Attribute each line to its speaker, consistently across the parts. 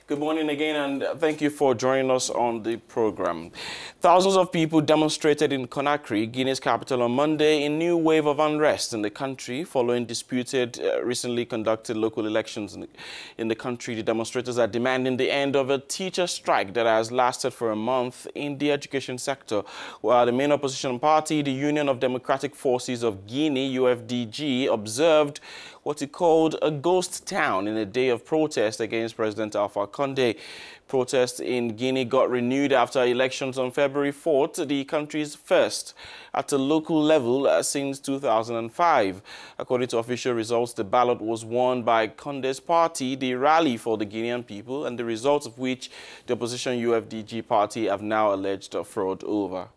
Speaker 1: Good morning again, and thank you for joining us on the program. Thousands of people demonstrated in Conakry, Guinea's capital, on Monday in a new wave of unrest in the country following disputed, recently conducted local elections in the country. The demonstrators are demanding the end of a teacher strike that has lasted for a month in the education sector, while the main opposition party, the Union of Democratic Forces of Guinea, UFDG, observed what he called a ghost town in a day of protest against President Alpha Conde. Protests in Guinea got renewed after elections on February 4th, the country's first at a local level since 2005. According to official results, the ballot was won by Conde's party, the Rally for the Guinean People, and the results of which the opposition UFDG party have now alleged a fraud over.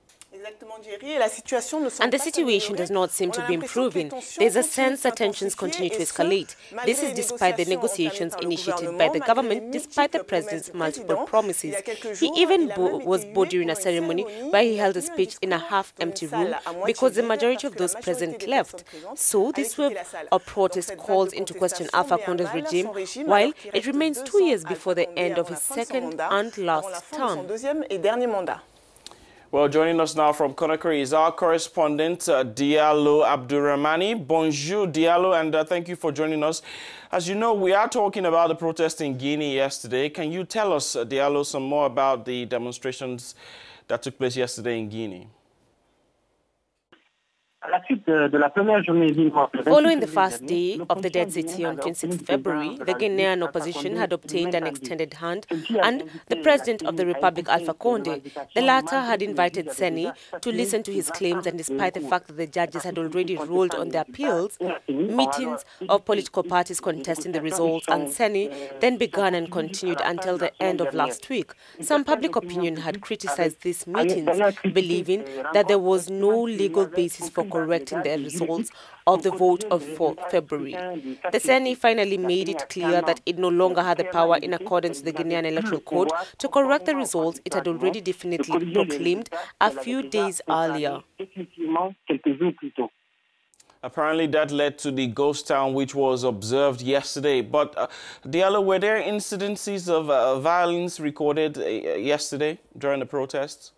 Speaker 2: And the situation does not seem to be improving. There's a sense that tensions continue to escalate. This is despite the negotiations initiated by the government, despite the president's multiple promises. He even was bored during a ceremony where he held a speech in a half-empty room because the majority of those present left. So this wave of protest calls into question Alpha Conde's regime, while it remains 2 years before the end of his second and last term.
Speaker 1: Well, joining us now from Conakry is our correspondent, Diallo Abdurrahmani. Bonjour, Diallo, and thank you for joining us. As you know, we are talking about the protest in Guinea yesterday. Can you tell us, Diallo, some more about the demonstrations that took place yesterday in Guinea?
Speaker 2: Following the first day of the Dead City on 26 February, the Guinean opposition had obtained an extended hand, and the president of the republic, Alpha Conde, the latter had invited Seni to listen to his claims, and despite the fact that the judges had already ruled on the appeals, meetings of political parties contesting the results and Seni then began and continued until the end of last week. Some public opinion had criticized these meetings, believing that there was no legal basis for correcting the results of the vote of 4th February. The Seni finally made it clear that it no longer had the power in accordance with the Guinean Electoral Code to correct the results it had already definitely proclaimed a few days earlier.
Speaker 1: Apparently that led to the ghost town which was observed yesterday. But Diallo, were there incidences of violence recorded yesterday during the protests?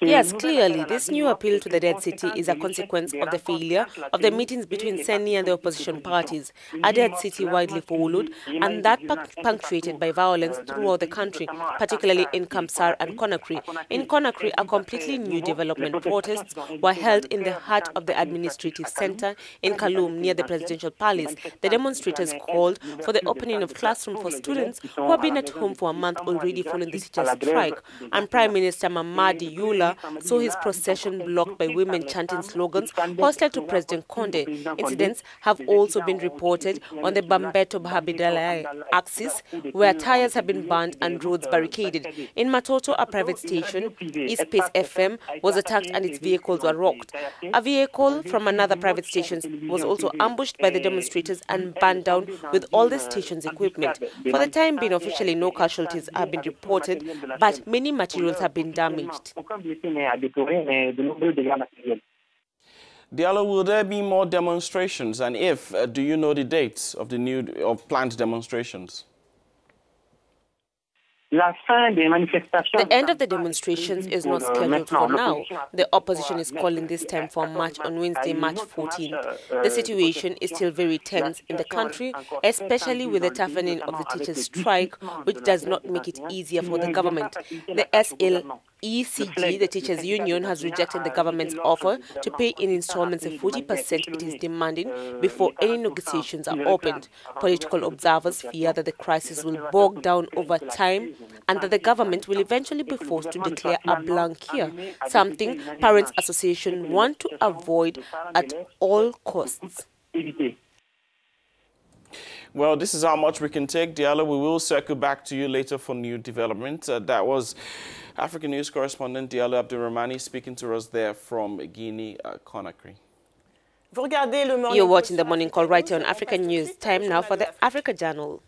Speaker 2: Yes, clearly, this new appeal to the Dead City is a consequence of the failure of the meetings between Seni and the opposition parties. A Dead City widely followed, and that punctuated by violence throughout the country, particularly in Kamsar and Conakry. In Conakry, a completely new development protests were held in the heart of the administrative center in Kaloum near the presidential palace. The demonstrators called for the opening of classrooms for students who have been at home for a month already following the teacher strike, and Prime Minister Mamadi Yula saw his procession blocked by women chanting slogans hostile to President Conde. Incidents have also been reported on the Bambeto-Bahabidalai axis, where tires have been burned and roads barricaded. In Matoto, a private station, East Pace FM, was attacked and its vehicles were rocked. A vehicle from another private station was also ambushed by the demonstrators and burned down with all the station's equipment. For the time being, officially no casualties have been reported, but many materials have been damaged.
Speaker 1: Diallo, will there be more demonstrations? And if, do you know the dates of the planned demonstrations?
Speaker 2: The end of the demonstrations is not scheduled for now. The opposition is calling this time for a march on Wednesday, March 14th. The situation is still very tense in the country, especially with the toughening of the teachers' strike, which does not make it easier for the government. The SLECG, the teachers' union, has rejected the government's offer to pay in installments the 40% it is demanding before any negotiations are opened. Political observers fear that the crisis will bog down over time and that the government will eventually be forced to declare a blank year, something Parents Association want to avoid at all costs.
Speaker 1: Well, this is how much we can take, Diallo. We will circle back to you later for new development. That was Africanews correspondent Diallo Abdurrahmani speaking to us there from Guinea, Conakry.
Speaker 2: You're watching the Morning Call right here on African News. Time now for the Africa Journal.